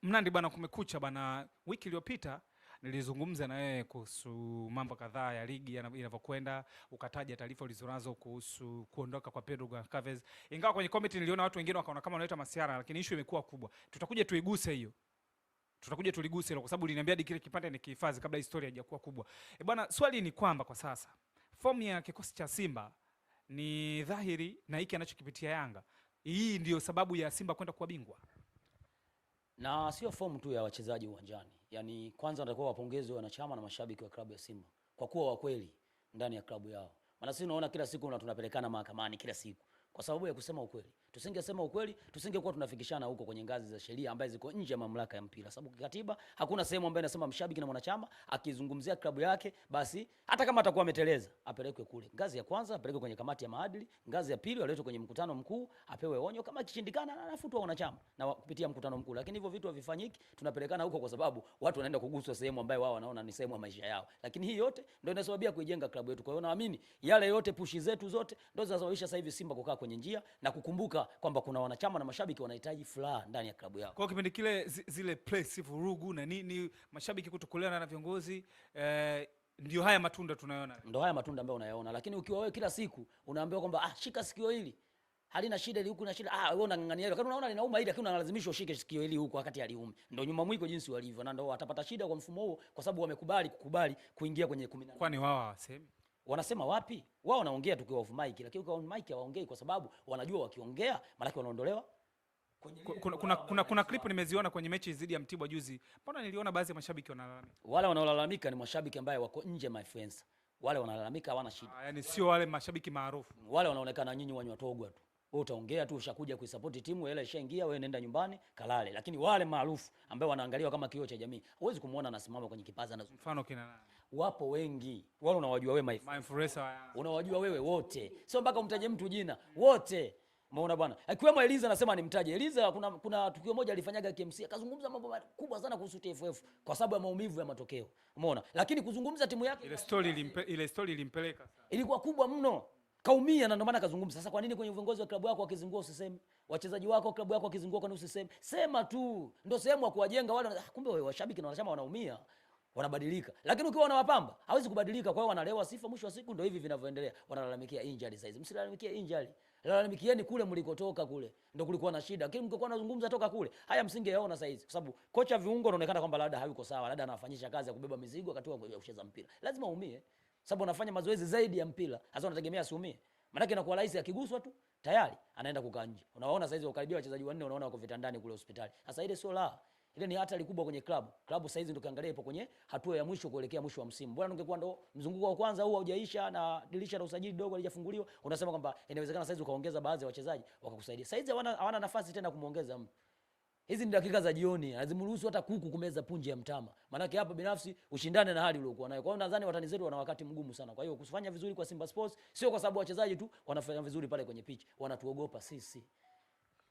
Mnandi bwana, kumekucha bwana. Wiki iliyopita nilizungumza na wewe kuhusu mambo kadhaa ya ligi inavyokwenda, ukataja taarifa ulizonazo kuhusu kuondoka kwa Pedro Goncalves. Ingawa kwenye comment niliona watu wengine wakaona kama wanaleta masiara, lakini issue imekuwa kubwa. Tutakuja tuiguse hiyo. Tutakuja tuliguse hilo kwa sababu uliniambia kile kipande nikihifadhi kabla historia haijakuwa kubwa. Bwana, swali ni kwamba kwa sasa form ya kikosi cha Simba ni dhahiri na hiki anachokipitia Yanga, hii ndio sababu ya Simba kwenda kuwa bingwa. Na sio form tu ya wachezaji uwanjani. Yaani kwanza natakuwa wapongezwe wanachama na mashabiki wa klabu ya Simba kwa kuwa wa kweli ndani ya klabu yao. Maana sisi tunaona kila siku tunapelekana mahakamani kila siku kwa sababu ya kusema ukweli. Tusingesema ukweli, tusingekuwa tunafikishana huko kwenye ngazi za sheria ambazo ziko nje ya mamlaka ya mpira. Sababu kikatiba hakuna sehemu ambayo inasema mshabiki na mwanachama akizungumzia klabu yake basi hata kama atakuwa ameteleza apelekwe kule. Ngazi ya kwanza apelekwe kwenye kamati ya maadili, ngazi ya pili aletwe kwenye mkutano mkuu, apewe onyo, kama kishindikana anafutwa wanachama na kupitia mkutano mkuu. Lakini hivyo vitu havifanyiki, tunapelekana huko kwa sababu watu wanaenda kuguswa sehemu ambayo wao wanaona ni sehemu ya maisha yao. Lakini hii yote ndio inasababia kuijenga klabu yetu. Kwa hiyo naamini yale yote pushi zetu zote ndio zinasababisha sasa hivi Simba kukaa kwenye njia na kukumbuka kwamba kuna wanachama na mashabiki wanahitaji furaha ndani ya klabu yao. Kwa kipindi kile zile place vurugu na nini, mashabiki kutokuelewana na viongozi, ndio haya matunda tunayoona. Ndio haya matunda ambayo unayaona. Lakini ukiwa wewe kila siku unaambiwa kwamba shika sikio hili, halina shida ile, huku na shida, wewe unangangania hilo. Kama unaona linauma hili, lakini unalazimishwa ushike sikio hili huko wakati aliumi. Ndio nyuma mwiko jinsi walivyo, na ndio watapata shida kwa mfumo huo kwa sababu wamekubali kuingia kwenye 18. Kwani wao hawasemi? Wanasema wapi? Wao wanaongea tukiwa off mic, lakini kwa on mic hawaongei kwa sababu wanajua wakiongea maana wanaondolewa. Kuna clip nimeziona kwenye mechi dhidi ya Mtibwa juzi. Mbona niliona baadhi ya mashabiki wanalalamika? Wale wanaolalamika ni mashabiki ambao wako nje my friends. Wale wanalalamika hawana shida. Yaani sio wale mashabiki maarufu. Wale wanaonekana nyinyi wanywa togwa tu. Wewe utaongea tu, ushakuja kuisupport timu, ile ishaingia, wewe nenda nyumbani kalale. Lakini wale maarufu ambao wanaangaliwa kama kioo cha jamii, huwezi kumuona anasimama kwenye kipaza na mfano kina nani? Wapo wengi. Wale unawajua wewe my influencer. Unawajua wewe wote. Sio mpaka umtaje mtu jina. Wote. Umeona bwana? Akiwemo Eliza anasema nimtaje. Eliza kuna tukio moja alifanyaga KMC akazungumza mambo makubwa sana kuhusu TFF kwa sababu ya maumivu ya matokeo. Umeona? Lakini kuzungumza timu yake ile story ilimpeleka sana. Ilikuwa kubwa mno. Kaumia na ndio maana kazungumza. Sasa kwa nini kwenye viongozi wa klabu yako wakizungua usiseme? Wachezaji wako klabu yako wakizungua kwa nini usiseme? Sema tu. Ndio sehemu ya kuwajenga wale. Kumbe washabiki na wanachama wanaumia. Wanabadilika. Lakini ukiwa unawapamba, hawezi kubadilika. Kwa hiyo wanalewa sifa, mwisho wa siku ndio hivi vinavyoendelea. Wanalalamikia injury size. Msilalamikie injury. Lalamikieni kule mlikotoka kule. Ndio kulikuwa na shida. Lakini mngekuwa mnazungumza toka kule, haya msingeyaona sasa hizi. Kwa sababu kocha viungo anaonekana kwamba labda hayuko sawa, labda anafanyisha kazi ya kubeba mizigo wakati wa kucheza mpira. Lazima uumie. Sababu anafanya mazoezi zaidi ya mpira. Sasa unategemea asiumie. Maana inakuwa rahisi akiguswa tu tayari anaenda kukaa nje. Unawaona sasa hizi wakaribia wachezaji wanne unaona wako vitandani kule hospitali. Sasa ile sio la. Ile ni hatari kubwa kwenye klabu. Klabu sasa hizi ndio kaangalia ipo kwenye hatua ya mwisho kuelekea mwisho wa msimu. Bwana ungekuwa ndo mzunguko wa kwanza huu haujaisha na dirisha la usajili dogo halijafunguliwa, unasema kwamba inawezekana sasa hizi ukaongeza baadhi ya wachezaji wakakusaidia. Sasa hizi hawana nafasi tena kumuongeza mtu. Hizi ni dakika za jioni, lazimruhusu hata kuku kumeza punje ya mtama. Maana hapa binafsi ushindane na hali uliokuwa nayo. Kwa hiyo nadhani watani zetu wana wakati mgumu sana. Kwa hiyo kufanya vizuri kwa Simba Sports sio kwa sababu wachezaji tu wanafanya vizuri pale kwenye pitch, wanatuogopa sisi.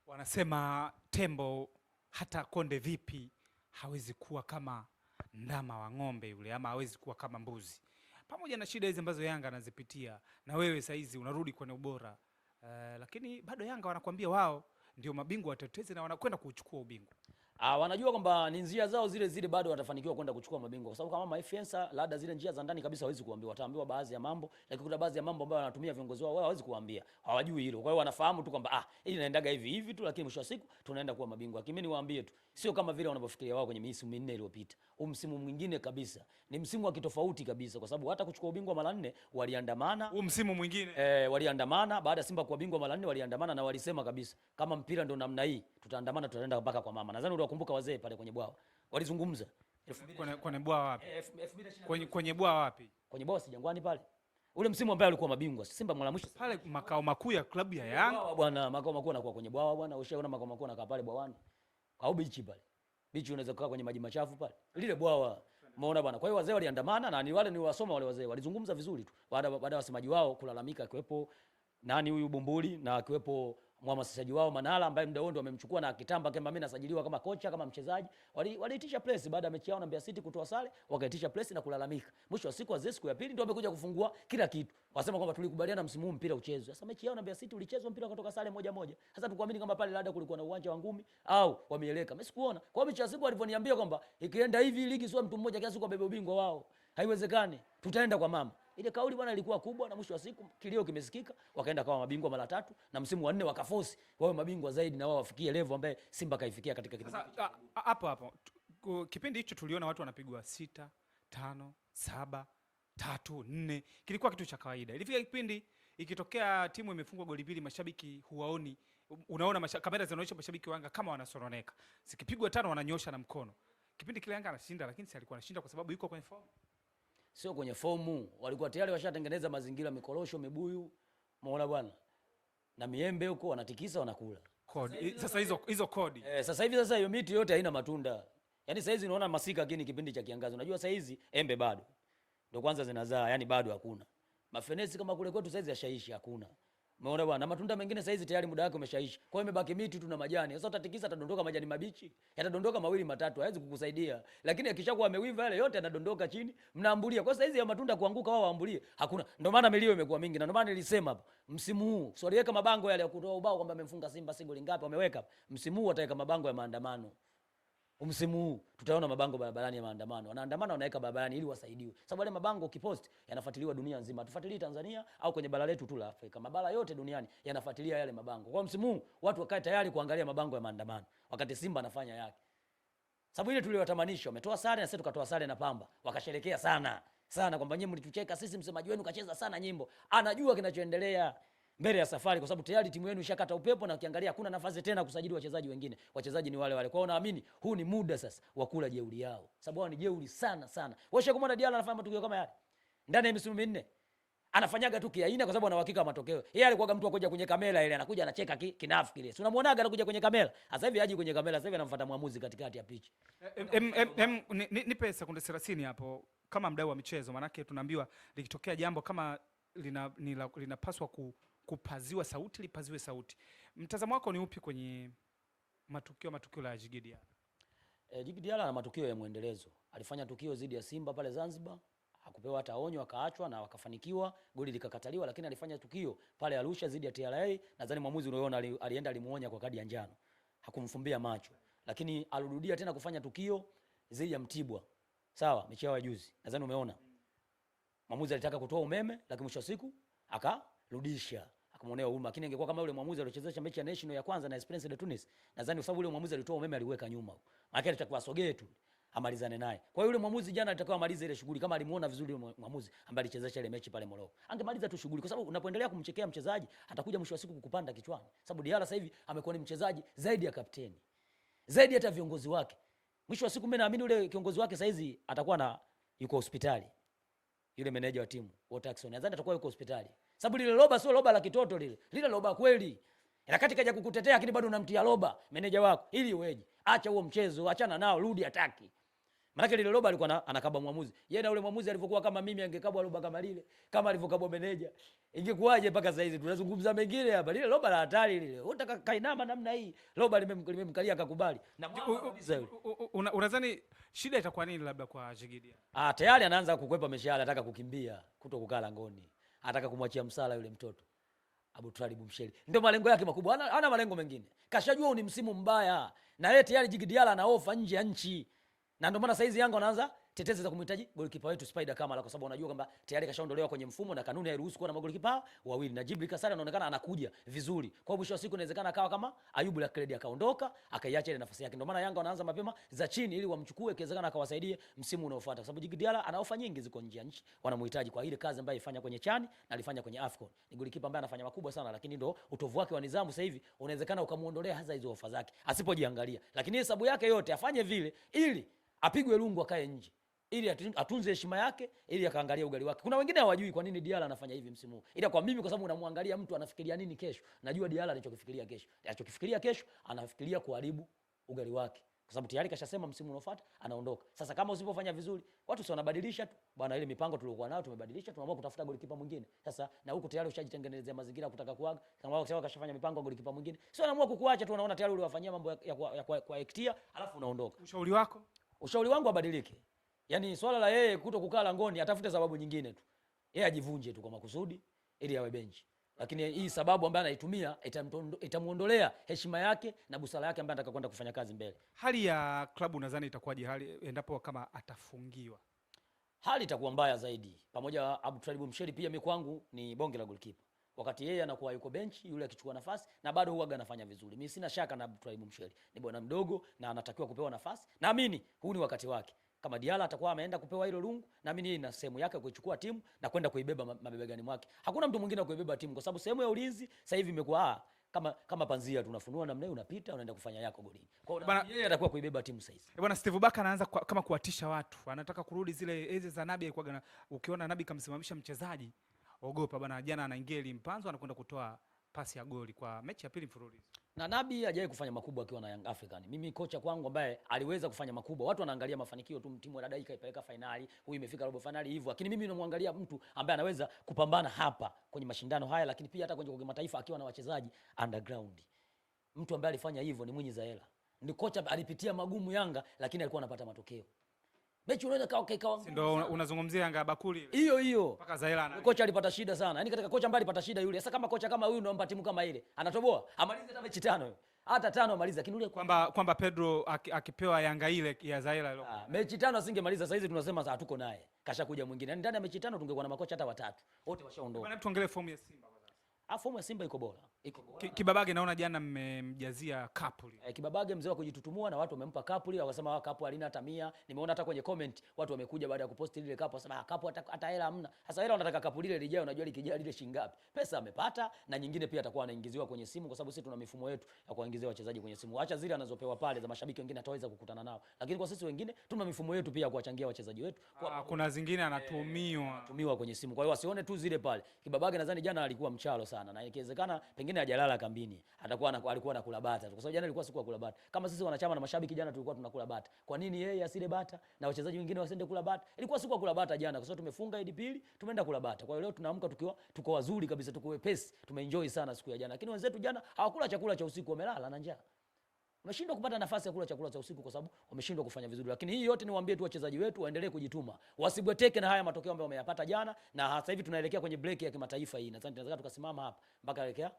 Wanasema tembo hata konde vipi hawezi kuwa kama ndama wa ng'ombe yule, ama hawezi kuwa kama mbuzi. Pamoja na shida hizi ambazo Yanga anazipitia, na wewe saizi unarudi kwenye ubora, lakini bado Yanga wanakuambia wao ndio mabingwa watetezi na wanakwenda kuchukua ubingwa. Wanajua kwamba ni njia zao zile zile bado watafanikiwa kwenda kuchukua mabingwa kwa sababu kama maifensa labda zile njia za ndani kabisa hawezi kuambiwa, wataambiwa baadhi ya mambo, lakini kuna baadhi ya mambo ambayo wanatumia viongozi wao hawezi kuambia, hawajui hilo. Kwa hiyo wanafahamu tu kwamba hili inaendaga hivi hivi tu, lakini mwisho wa siku tunaenda kuwa mabingwa. Lakini mimi niwaambie tu, sio kama vile wanavyofikiria wao kwenye misimu minne iliyopita. Huu msimu mwingine kabisa ni msimu wa kitofauti kabisa kwa sababu hata kuchukua ubingwa mara 4 waliandamana. Huu msimu mwingine waliandamana baada ya Simba kuwa bingwa mara 4 waliandamana na walisema kabisa kama mpira ndio namna hii tutaandamana, tutaenda mpaka kwa mama. Nadhani unakumbuka wazee pale kwenye bwawa walizungumza. Kwenye bwawa wapi? Kwenye bwawa wapi? Kwenye bwawa si Jangwani pale. Ule msimu ambao alikuwa mabingwa Simba mara mwisho pale makao makuu ya klabu ya Yanga. Bwana makao makuu anakuwa kwenye bwawa bwana. Ushaona makao makuu anakaa pale bwawani. Au bichi pale. Bichi unaweza kukaa kwenye maji machafu pale. Lile bwawa. Umeona bwana. Kwa hiyo wazee waliandamana na ni wale ni wasoma wale wazee. Walizungumza vizuri tu. Baada ya wasemaji wao kulalamika akiwepo nani huyu Bumbuli na akiwepo mhamasishaji wao Manala ambaye muda wote wamemchukua na akitamba kama mimi nasajiliwa kama kocha kama mchezaji. Waliitisha press baada ya mechi yao na Mbeya City kutoa sare, wakaitisha press na kulalamika. Mwisho wa siku Azizi siku ya pili ndio wamekuja kufungua kila kitu. Wasema kwamba tulikubaliana msimu huu mpira uchezwe. Sasa mechi yao na Mbeya City ulichezwa mpira kutoka sare 1-1. Sasa tukuamini kama pale labda kulikuwa na uwanja wa ngumi au wameeleka. Mimi sikuona. Kwa hiyo mechi ya siku walivyoniambia kwamba ikienda hivi ligi sio mtu mmoja kiasi kwa bebe ubingwa wao. Haiwezekani. Tutaenda kwa mama. Ile kauli bwana ilikuwa kubwa na mwisho wa siku kilio kimesikika, wakaenda kama mabingwa mara 3 na msimu wa 4 wakaforce wawe mabingwa zaidi na wao wafikie level ambaye Simba kaifikia katika kipindi. Sasa hapo kipindi hicho tuliona watu wanapigwa 6, 5, 7, 3, 4. Kilikuwa kitu cha kawaida. Ilifika kipindi ikitokea timu imefungwa goli mbili mashabiki huwaoni, unaona kamera zinaonyesha mashabiki wa Yanga kama wanasoroneka. Sikipigwa 5 wananyosha na mkono. Kipindi kile Yanga anashinda, lakini si alikuwa anashinda kwa sababu yuko kwenye form. Sio kwenye fomu, walikuwa tayari washatengeneza mazingira, mikorosho, mibuyu, umeona bwana, na miembe huko wanatikisa wanakula. Kodi. Sasa hizo kodi. Sasa hivi hiyo miti yote haina matunda. Yaani sasa hizi unaona masika lakini kipindi cha kiangazi. Unajua sasa hizi embe bado. Ndio kwanza zinazaa, yani bado hakuna. Mafenesi kama kule kwetu sasa hizi yashaishi hakuna. Umeona bwana, na matunda mengine sasa hizi tayari muda wake umeshaishi. Kwa hiyo imebaki miti tu na majani. Sasa utatikisa atadondoka majani mabichi, yatadondoka mawili matatu, hawezi kukusaidia. Lakini akishakuwa amewiva yale yote yanadondoka chini, mnaambulia. Kwa sasa hizi ya matunda kuanguka wao waambulie, hakuna. Ndio maana milio imekuwa mingi na ndio maana nilisema hapo, msimu huu sio waliweka mabango yale ya kutoa ubao kwamba amemfunga Simba single ngapi wameweka. Msimu huu wataweka mabango ya maandamano. Msimu huu tutaona mabango barabarani ya maandamano. Wanaandamana wanaweka barabarani ili wasaidiwe. Sababu wale mabango ukipost yanafuatiliwa dunia nzima. Hatufuatilii Tanzania au kwenye bara letu tu la Afrika. Mabara yote duniani yanafuatilia yale mabango. Kwa msimu huu watu wakae tayari kuangalia mabango ya maandamano wakati Simba anafanya yake. Sababu ile tuliwatamanisha, wametoa sare na sisi tukatoa sare na Pamba. Wakasherekea sana. Sana kwamba nyinyi mlitucheka, sisi msemaji wenu kacheza sana nyimbo. Anajua kinachoendelea mbele ya safari kwa sababu tayari timu yenu ishakata upepo na ukiangalia hakuna nafasi tena kusajili wachezaji wengine. Wachezaji ni wale wale. Kwa hiyo naamini huu ni muda sasa wa kula jeuri yao. Sababu wao ni jeuri sana sana. Wewe kumwona Diallo anafanya matukio kama yale. Ndani ya misimu minne anafanyaga tu kiaina kwa sababu ana uhakika wa matokeo. Yeye alikuwa mtu akuja kwenye kamera ile anakuja anacheka kinafiki ile. Si unamuonaga anakuja kwenye kamera. Sasa hivi haji kwenye kamera, sasa hivi anamfuata mwamuzi katikati ya pitch. Nipe sekunde 30 hapo kama mdau wa michezo, manake tunaambiwa likitokea jambo kama linapaswa kupaziwa sauti, lipaziwe sauti. Mtazamo wako ni upi kwenye matukio la Djigui Diarra? Djigui Diarra ana matukio ya muendelezo. Alifanya tukio dhidi ya Simba pale Zanzibar, hakupewa hata onyo, akaachwa na wakafanikiwa, goli likakataliwa, lakini alifanya tukio pale Arusha dhidi ya TRA, nadhani mwamuzi unaona alienda alimuonya kwa kadi ya njano. Hakumfumbia macho. Lakini alirudia tena kufanya tukio dhidi ya Mtibwa. Sawa, mechi ya juzi. Nadhani umeona. Mwamuzi alitaka kutoa umeme, lakini mwisho wa siku akarudisha. Akamuonea huruma. Lakini ingekuwa kama yule mwamuzi aliochezesha mechi ya National ya kwanza na Esperance de Tunis, nadhani kwa sababu yule mwamuzi alitoa umeme aliweka nyuma. Maana alitakiwa asogee tu amalizane naye. Kwa hiyo yule mwamuzi jana alitakiwa amalize ile shughuli kama alimuona vizuri yule mwamuzi ambaye alichezesha ile mechi pale Morocco. Angemaliza tu shughuli kwa sababu unapoendelea kumchekea mchezaji atakuja mwisho wa siku kukupanda kichwani. Sababu Diarra sasa hivi amekuwa ni mchezaji zaidi ya kapteni. Zaidi hata viongozi wake. Mwisho wa siku mimi naamini yule kiongozi wake sasa hizi atakuwa yuko hospitali. Yule meneja wa timu, Watson. Nadhani atakuwa yuko hospitali. Sababu lile loba sio loba la kitoto lile. Lile loba kweli. Wakati kaja kukutetea lakini bado unamtia loba meneja wako. Ili iweje? Acha huo mchezo, achana nao, rudi ataki. Maana lile loba alikuwa anakaba mwamuzi. Yeye na yule mwamuzi alivyokuwa kama mimi angekabwa loba kama lile, kama alivyokabwa meneja. Ingekuwaje mpaka sasa hizi tunazungumza mengine hapa. Lile loba la hatari lile. Unataka kainama namna hii. Loba limemkalia akakubali. Na unadhani shida itakuwa nini labda kwa Djigui Diarra? Tayari anaanza kukwepa mishahara, anataka kukimbia, kutokukaa langoni. Anataka kumwachia msala yule mtoto. Abu Twalib Msheli. Ndio malengo yake makubwa. Hana malengo mengine. Kashajua ni msimu mbaya. Na yeye tayari Djigui Diarra ana ofa nje ya nchi. Na ndio maana saizi Yanga wanaanza tetezi za kumhitaji golikipa wetu Spider Kamara kwa sababu unajua kwamba tayari kashaondolewa kwenye mfumo na kanuni hairuhusu kuwa na magolikipa wawili. Na Jibril Kasari anaonekana anakuja vizuri. Kwa mwisho wa siku inawezekana akawa kama Ayubu Lakredi akaondoka, akaiacha ile nafasi yake. Ndio maana Yanga wanaanza mapema za chini ili wamchukue ikiwezekana akawasaidie msimu unaofuata. Kwa sababu Djigui Diarra ana ofa nyingi ziko nje ya nchi. Wanamhitaji kwa ile kazi ambayo ifanya kwenye Chani na alifanya kwenye AFCON. Ni golikipa ambaye anafanya makubwa sana lakini ndio utovu wake wa nidhamu sasa hivi unawezekana ukamuondolea hasa hizo ofa zake asipojiangalia. Lakini hesabu yake yote afanye vile ili apigwe lungu akae nje. Ili atunze heshima yake, ili akaangalia ugali wake. Kuna wengine hawajui kwa nini Diarra anafanya hivi msimu huu. Ila kwa mimi kwa sababu unamwangalia mtu anafikiria nini kesho. Najua Diarra anachokifikiria kesho. Anachokifikiria kesho, anafikiria kuharibu ugali wake. kwa sababu tayari kashasema msimu unaofuata anaondoka. Sasa kama usipofanya vizuri, watu si wanabadilisha tu bwana, ile mipango tuliokuwa nayo tumebadilisha, tunaamua kutafuta golikipa mwingine. Sasa na huko tayari ushajitengenezea mazingira kutaka kuaga, kama wao kashafanya mipango golikipa mwingine, sio anaamua kukuacha tu, unaona tayari uliwafanyia mambo ya kwa ektia, alafu unaondoka. Ushauri wako? Ushauri wangu abadilike. Yaani swala la yeye kuto kukaa langoni, atafute sababu nyingine tu. Yeye ajivunje tu kwa makusudi ili awe benchi. Lakini hii sababu ambayo anaitumia itamuondolea heshima yake na busara yake ambayo anataka kwenda kufanya kazi mbele. Hali ya klabu nadhani itakuwaje hali endapo kama atafungiwa? Hali itakuwa mbaya zaidi. Pamoja Abdulrahim Msheri pia mimi kwangu ni bonge la goalkeeper. Wakati yeye anakuwa yuko benchi, yule akichukua nafasi na bado huaga anafanya vizuri. Mimi sina shaka na Abdulrahim Msheri. Ni bwana mdogo na anatakiwa kupewa nafasi. Naamini huu ni wakati wake. Kama Diala atakuwa ameenda kupewa hilo lungu, naamini yeye ina sehemu yake kuichukua timu na kwenda kuibeba mabegani mwake. Hakuna mtu mwingine wa kuibeba timu kwa sababu sehemu ya ulinzi sasa hivi imekuwa kama panzia tunafunua namna hiyo, unapita unaenda kufanya yako golini. Kwa hiyo yeye atakuwa kuibeba timu sasa hivi. Bwana Steve Baka anaanza kama kuwatisha watu. Anataka kurudi zile enzi za Nabi, alikuwa ukiona Nabi kamsimamisha mchezaji, ogopa bwana. Jana anaingia ile mpanzo anakwenda kutoa pasi ya goli kwa mechi ya pili mfululizo. Na Nabi hajawahi kufanya makubwa akiwa na Young African. Mimi kocha kwangu ambaye aliweza kufanya makubwa, watu wanaangalia mafanikio tu, timu ya dada ikaipeleka finali, huyu imefika robo finali hivyo. Lakini mimi namwangalia mtu ambaye anaweza kupambana hapa kwenye mashindano haya, lakini pia hata kwenye kimataifa akiwa na wachezaji underground. Mtu ambaye alifanya hivyo ni Mwinyi Zaela. Ni kocha alipitia magumu Yanga, lakini alikuwa anapata matokeo. Mechi unaweza kawa ndio unazungumzia Yanga Bakuli hiyo mpaka Zaela na kocha alipata shida sana. Yaani katika kocha ambaye alipata shida yule. Sasa kama kocha kama huyu ndio ampa timu kama ile, anatoboa. Amalize hata mechi 5 hata 5 amalize, lakini yule kwamba Pedro akipewa Yanga ile ya Zaela ile. Mechi 5 asingemaliza. Sasa hizi tunasema hatuko naye. Kashakuja mwingine. Yaani ndani ya mechi 5 tungekuwa na makocha hata 3. Wote washaondoka. Bwana, tuongelee fomu ya Simba. Fomu ya Simba iko bora. Kibabage naona jana mmemjazia kapu. Kibabage mzee wa kujitutumua na watu wamempa kapu ile, wakasema kapu halina hata 100. Nimeona hata kwenye comment watu wamekuja baada ya kuposti ile kapu wasema kapu hata hela hamna. Sasa hela wanataka kapu lile lijae, unajua likijaa lile shilingi ngapi? Pesa amepata na nyingine pia atakuwa anaingiziwa kwenye simu, kwa sababu sisi tuna mifumo yetu ya kuwaingizia wachezaji kwenye simu. Acha zile anazopewa pale za mashabiki wengine ataweza kukutana nao. Lakini kwa sisi wengine tuna mifumo yetu pia ya kuwachangia wachezaji wetu. Kuna zingine anatumiwa kwenye simu. Kwa hiyo wasione tu zile pale. Kibabage nadhani jana alikuwa mchalo sana na ikiwezekana pengine hajalala kambini, alikuwa anakula bata kwa sababu jana ilikuwa siku ya kula bata. Kama sisi wanachama na mashabiki jana tulikuwa tunakula bata, kwa nini yeye asile bata na wachezaji wengine wasiende kula bata? Ilikuwa siku ya kula bata jana kwa sababu tumefunga Idi pili, tumeenda kula bata. Kwa hiyo leo tunaamka tuko wazuri kabisa, tuko wepesi, tumeenjoy sana siku ya jana. Lakini wenzetu jana hawakula chakula cha usiku, wamelala na njaa. Wameshindwa kupata nafasi ya kula chakula cha usiku kwa sababu wameshindwa kufanya vizuri. Lakini hii yote niwaambie tu wachezaji wetu waendelee kujituma, wasibweteke na haya matokeo ambayo wameyapata jana. Na sasa hivi tunaelekea kwenye break ya kimataifa hii, nadhani tunaweza tukasimama hapa mpaka elekea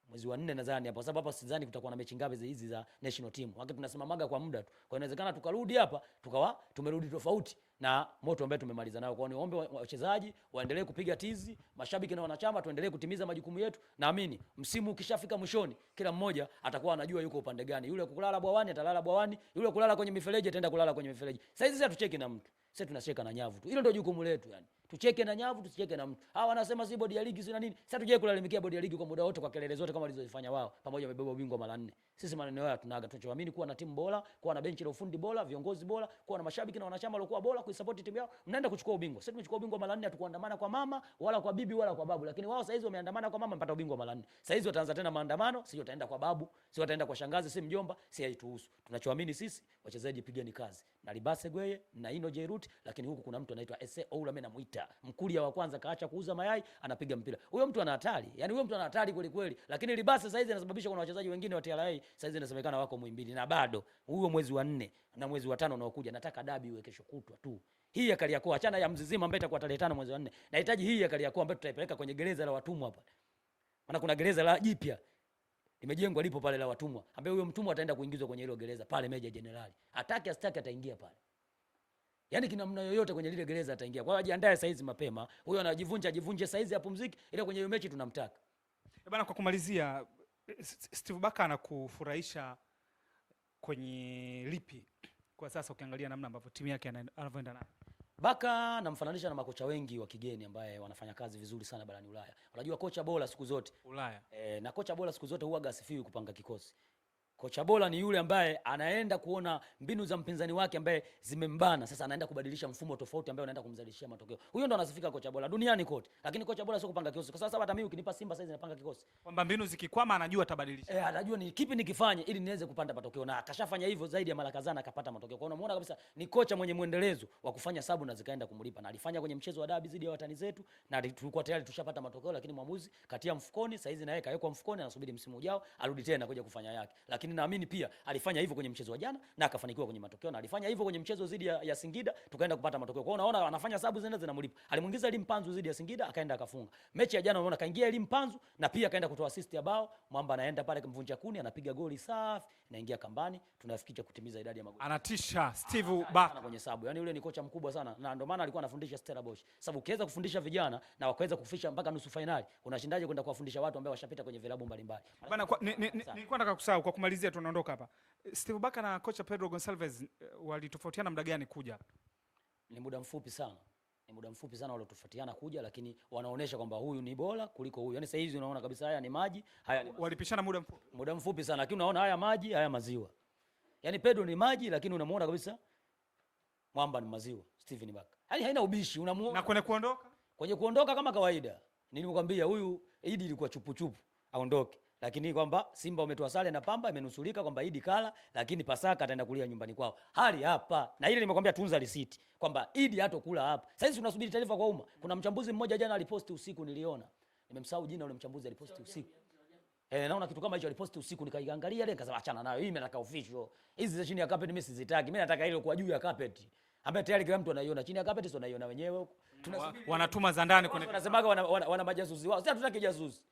mwezi wa 4 nadhani hapo, sababu hapa sidhani kutakuwa na mechi ngapi hizi za national team. Wakati tunasimamaga kwa muda tu. Kwa inawezekana tukarudi hapa tukawa tumerudi tofauti na moto ambao tumemaliza nao. Kwa hiyo niombe wachezaji waendelee kupiga tizi, mashabiki na wanachama tuendelee kutimiza majukumu yetu. Naamini msimu ukishafika mwishoni kila mmoja atakuwa anajua yuko upande gani. Yule kulala bwawani atalala bwawani, yule kulala kwenye mifereji ataenda kulala kwenye mifereji. Sasa hizi hatucheki na mtu. Sasa tunacheka na nyavu tu. Hilo ndio jukumu letu yani. Tucheke na nyavu, tusicheke na mtu. Hawa wanasema si bodi ya ligi si na nini. Sasa tuje kulalamikia bodi ya ligi kwa muda wote kwa kelele zote kama walizofanya wao. Pamoja wamebeba ubingwa mara 4. Sisi maneno yao tunaga, tunachoamini kuwa na timu bora, kuwa na benchi la ufundi bora, viongozi bora, kuwa na mashabiki na wanachama waliokuwa bora kuisupport timu yao. Mnaenda kuchukua ubingwa. Sisi tumechukua ubingwa mara 4, hatukuandamana kwa mama wala kwa bibi wala kwa babu. Lakini wao sasa hizi wameandamana kwa mama, mpata ubingwa mara 4. Sasa hizi wataanza tena maandamano, sio wataenda kwa babu, sio wataenda kwa shangazi, si mjomba, si haituhusu. Tunachoamini sisi wachezaji pigeni kazi. Na Libase Gweye na Ino Jairut, lakini huku kuna mtu anaitwa Ese Oula, mimi namuita Mkulia wa kwanza, kaacha kuuza mayai anapiga mpira. Huyo mtu ana hatari. Yaani huyo mtu ana hatari kweli kweli. Lakini Libase sasa hizi anasababisha kuna wachezaji wengine wa TRA sasa hizi inasemekana wako Muhimbili, na bado huyo mwezi wa 4 na mwezi wa 5 unaokuja nataka dabi iwe kesho kutwa tu. Hii ya Kariakoo, achana ya Mzizima ambayo itakuwa tarehe 5 mwezi wa 4. Nahitaji hii ya Kariakoo ambayo tutaipeleka kwenye gereza la watumwa hapa. Maana kuna gereza la jipya limejengwa lipo pale la watumwa, ambaye huyo mtumwa ataenda kuingizwa kwenye hilo gereza pale Meja Jenerali. Ataki astaki ataingia pale. Yaani kina mna yoyote kwenye lile gereza ataingia. Kwa hiyo ajiandae saizi mapema. Huyo anajivunje saizi apumzike, ile kwenye hiyo mechi tunamtaka. Bana, kwa kumalizia, Steve Baka anakufurahisha kwenye lipi kwa sasa ukiangalia namna ambavyo timu yake anavyoenda nayo? Baka namfananisha na makocha wengi wa kigeni ambaye wanafanya kazi vizuri sana barani Ulaya. Unajua kocha bora siku zote Ulaya. Na kocha bora siku zote huwa asifiwi kupanga kikosi. Kocha bora ni yule ambaye anaenda kuona mbinu za mpinzani wake ambaye zimembana, sasa anaenda kubadilisha mfumo tofauti ambao anaenda kumzalishia matokeo. Huyo ndo anasifika kocha bora duniani kote. Lakini kocha bora sio kupanga kikosi. Kwa sababu hata mimi ukinipa Simba sasa napanga kikosi. Kwamba mbinu zikikwama anajua atabadilisha. Anajua ni kipi nikifanye ili niweze kupanda matokeo, na akashafanya hivyo zaidi ya mara kadhaa na akapata matokeo. Kwa hiyo unamuona kabisa ni kocha mwenye muendelezo wa kufanya sabu na zikaenda kumlipa. Na alifanya kwenye mchezo wa dabi dhidi ya watani zetu na tulikuwa tayari tushapata matokeo, lakini mwamuzi katia mfukoni, sasa hizi na yeye kawekwa mfukoni, anasubiri msimu ujao arudi tena kuja kufanya yake. Lakini naamini pia alifanya hivyo kwenye mchezo wa jana na akafanikiwa kwenye matokeo, na alifanya hivyo kwenye mchezo dhidi ya Singida tukaenda kupata matokeo. Kwa hiyo unaona anafanya sabu zinamlipa. Alimuingiza Elim Panzu dhidi ya Singida akaenda akafunga. Mechi ya jana unaona kaingia Elim Panzu na pia akaenda kutoa assist ya bao. Mwamba anaenda pale kumvunja kuni, anapiga goli safi, inaingia kambani, tunafikia kutimiza idadi ya magoli. Anatisha Steve Barker Kwenye sabu. Yaani yule ni kocha mkubwa sana na ndio maana alikuwa anafundisha Stella Bosch. Sababu ukiweza kufundisha vijana na wakaweza kufisha mpaka nusu finali, unashindaje kwenda kuwafundisha watu ambao washapita kwenye vilabu mbalimbali. Bana, nilikuwa nataka kusahau kwa kumalizia, tunaondoka hapa. Steve Barker na kocha Pedro Gonçalves walitofautiana muda gani kuja? Ni muda mfupi sana. Ni muda mfupi sana waliotofautiana kuja, lakini wanaonesha kwamba huyu ni bora kuliko huyu. Yaani sasa hizi unaona kabisa haya ni maji, haya ni walipishana muda mfupi. Muda mfupi sana, lakini unaona haya maji, haya maziwa. Yaani Pedro ni maji, lakini unamuona kabisa Mwamba ni maziwa, Steve Barker. Yaani haina ubishi, unamuona. Na kwenye kuondoka? Kwenye kuondoka kama kawaida. Nilikwambia huyu Idi ilikuwa chupu chupu aondoke. Lakini kwamba Simba umetoa sare na Pamba, imenusulika kwamba Idi kala, lakini Pasaka ataenda kulia nyumbani kwao. Hali hapa. Na ile nimekwambia tunza risiti kwamba Idi hatokula hapa. Sasa tunasubiri taarifa kwa umma. Kuna mchambuzi mmoja jana aliposti usiku, niliona. Nimemsahau jina yule mchambuzi, aliposti usiku. Naona kitu kama hicho aliposti usiku, nikaiangalia ile nikasema achana nayo. Hii mimi nataka official. Hizi za chini ya carpet mimi sizitaki. Mimi nataka ile kwa juu ya carpet. Ambaye tayari kila mtu anaiona. Chini ya carpet sio anaiona wenyewe huko. Wanatuma za ndani kwenye. Wanasemaga wana majasusi wao. Sisi hatutaki jasusi.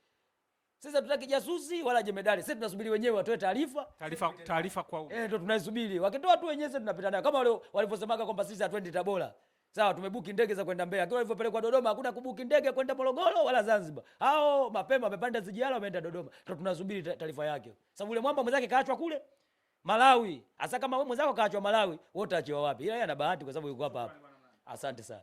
Sisi hatutaki jasusi wala jemedari. Sisi tunasubiri wenyewe watoe taarifa kwa umma. Ndio tunaisubiri. Wakitoa tu wenyewe sisi tunapita nayo. Kama wale walivyosemaga kwamba sisi hatuendi Tabora. Sawa, tumebuki ndege za kwenda Mbeya. Kwa walivyopelekwa Dodoma hakuna kubuki ndege kwenda Morogoro wala Zanzibar. Hao mapema wamepanda Zijala wameenda Dodoma. Ndio tunasubiri taarifa yake. Sababu yule Mwamba mwenzake kaachwa kule Malawi. Hasa kama wewe mwenzako kaachwa Malawi, wote aachiwa wapi? Ila yeye ana bahati kwa sababu yuko hapa hapa. Asante sana.